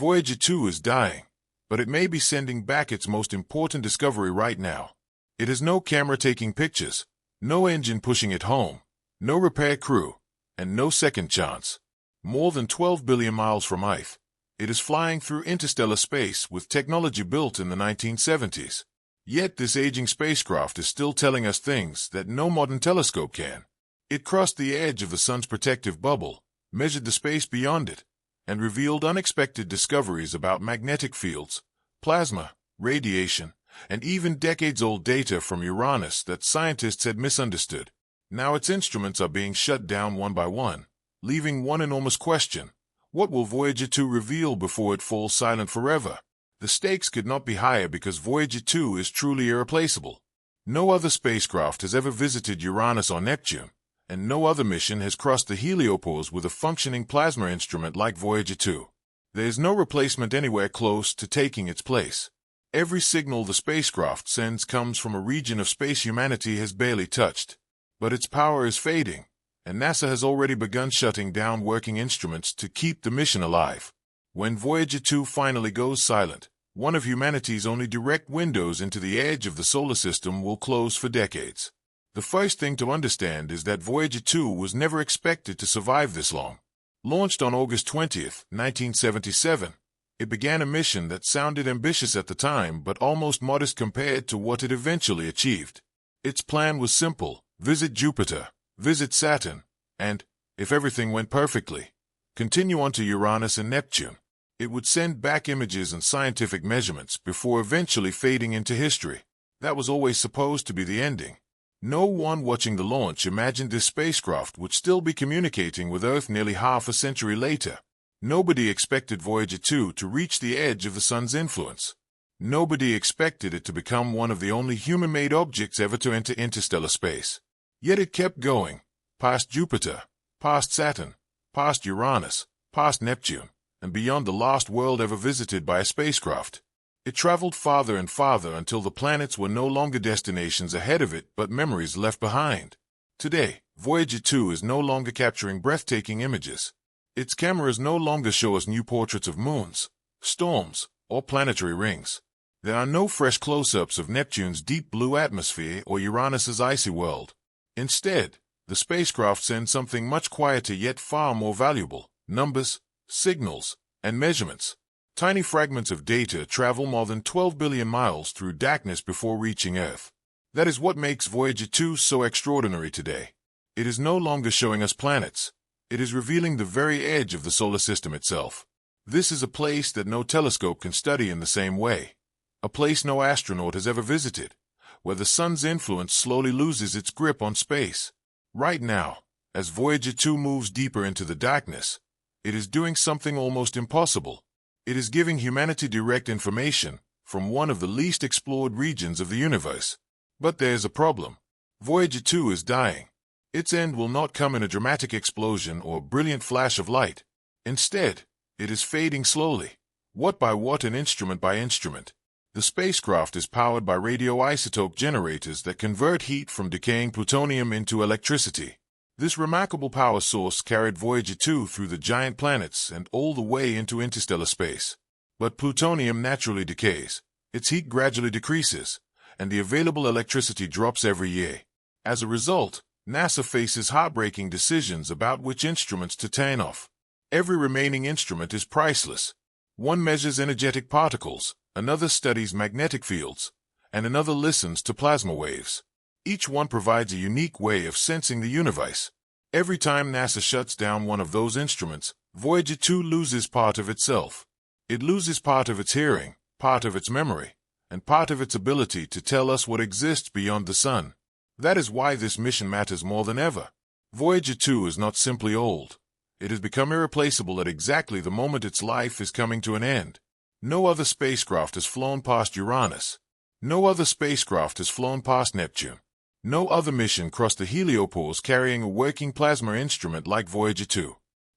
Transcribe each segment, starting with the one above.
Voyager 2 is dying, but it may be sending back its most important discovery right now. It has no camera taking pictures, no engine pushing it home, no repair crew, and no second chance. More than 12 billion miles from Earth, it is flying through interstellar space with technology built in the 1970s. Yet this aging spacecraft is still telling us things that no modern telescope can. It crossed the edge of the sun's protective bubble, measured the space beyond it, and revealed unexpected discoveries about magnetic fields, plasma, radiation, and even decades-old data from Uranus that scientists had misunderstood. Now its instruments are being shut down one by one, leaving one enormous question: what will Voyager 2 reveal before it falls silent forever? The stakes could not be higher because Voyager 2 is truly irreplaceable. No other spacecraft has ever visited Uranus or Neptune, and no other mission has crossed the heliopause with a functioning plasma instrument like Voyager 2. There is no replacement anywhere close to taking its place. Every signal the spacecraft sends comes from a region of space humanity has barely touched. But its power is fading, and NASA has already begun shutting down working instruments to keep the mission alive. When Voyager 2 finally goes silent, one of humanity's only direct windows into the edge of the solar system will close for decades. The first thing to understand is that Voyager 2 was never expected to survive this long. Launched on August 20, 1977, it began a mission that sounded ambitious at the time but almost modest compared to what it eventually achieved. Its plan was simple: visit Jupiter, visit Saturn, and, if everything went perfectly, continue on to Uranus and Neptune. It would send back images and scientific measurements before eventually fading into history. That was always supposed to be the ending. No one watching the launch imagined this spacecraft would still be communicating with Earth nearly half a century later. Nobody expected Voyager 2 to reach the edge of the sun's influence. Nobody expected it to become one of the only human-made objects ever to enter interstellar space. Yet it kept going, past Jupiter, past Saturn, past Uranus, past Neptune, and beyond the last world ever visited by a spacecraft. It traveled farther and farther until the planets were no longer destinations ahead of it but memories left behind. Today, Voyager 2 is no longer capturing breathtaking images. Its cameras no longer show us new portraits of moons, storms, or planetary rings. There are no fresh close-ups of Neptune's deep blue atmosphere or Uranus's icy world. Instead, the spacecraft sends something much quieter yet far more valuable: numbers, signals, and measurements. Tiny fragments of data travel more than 12 billion miles through darkness before reaching Earth. That is what makes Voyager 2 so extraordinary today. It is no longer showing us planets. It is revealing the very edge of the solar system itself. This is a place that no telescope can study in the same way. A place no astronaut has ever visited, where the sun's influence slowly loses its grip on space. Right now, as Voyager 2 moves deeper into the darkness, it is doing something almost impossible. It is giving humanity direct information from one of the least explored regions of the universe. But there's a problem. Voyager 2 is dying. Its end will not come in a dramatic explosion or brilliant flash of light. Instead, it is fading slowly, watt by watt and instrument by instrument. The spacecraft is powered by radioisotope generators that convert heat from decaying plutonium into electricity. This remarkable power source carried Voyager 2 through the giant planets and all the way into interstellar space. But plutonium naturally decays, its heat gradually decreases, and the available electricity drops every year. As a result, NASA faces heartbreaking decisions about which instruments to turn off. Every remaining instrument is priceless. One measures energetic particles, another studies magnetic fields, and another listens to plasma waves. Each one provides a unique way of sensing the universe. Every time NASA shuts down one of those instruments, Voyager 2 loses part of itself. It loses part of its hearing, part of its memory, and part of its ability to tell us what exists beyond the sun. That is why this mission matters more than ever. Voyager 2 is not simply old. It has become irreplaceable at exactly the moment its life is coming to an end. No other spacecraft has flown past Uranus. No other spacecraft has flown past Neptune. No other mission crossed the heliopause carrying a working plasma instrument like Voyager 2.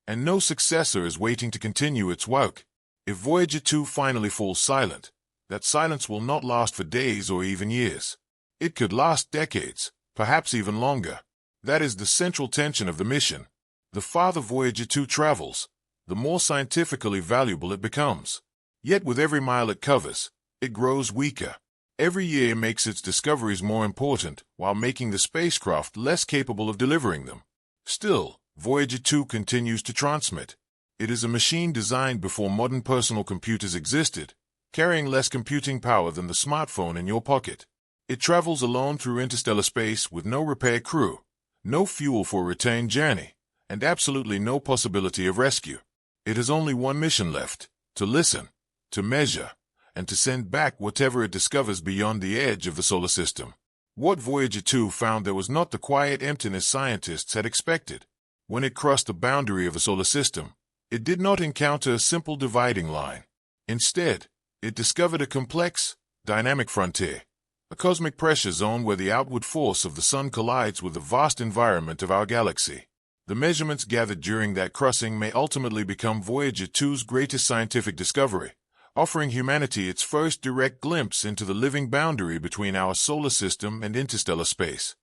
And no successor is waiting to continue its work. If Voyager 2 finally falls silent, that silence will not last for days or even years. It could last decades, perhaps even longer. That is the central tension of the mission. The farther Voyager 2 travels, the more scientifically valuable it becomes. Yet with every mile it covers, it grows weaker. Every year it makes its discoveries more important, while making the spacecraft less capable of delivering them. Still, Voyager 2 continues to transmit. It is a machine designed before modern personal computers existed, carrying less computing power than the smartphone in your pocket. It travels alone through interstellar space with no repair crew, no fuel for a return journey, and absolutely no possibility of rescue. It has only one mission left: to listen, to measure, and to send back whatever it discovers beyond the edge of the solar system. What Voyager 2 found there was not the quiet emptiness scientists had expected. When it crossed the boundary of a solar system, it did not encounter a simple dividing line. Instead, it discovered a complex, dynamic frontier, a cosmic pressure zone where the outward force of the Sun collides with the vast environment of our galaxy. The measurements gathered during that crossing may ultimately become Voyager 2's greatest scientific discovery, offering humanity its first direct glimpse into the living boundary between our solar system and interstellar space.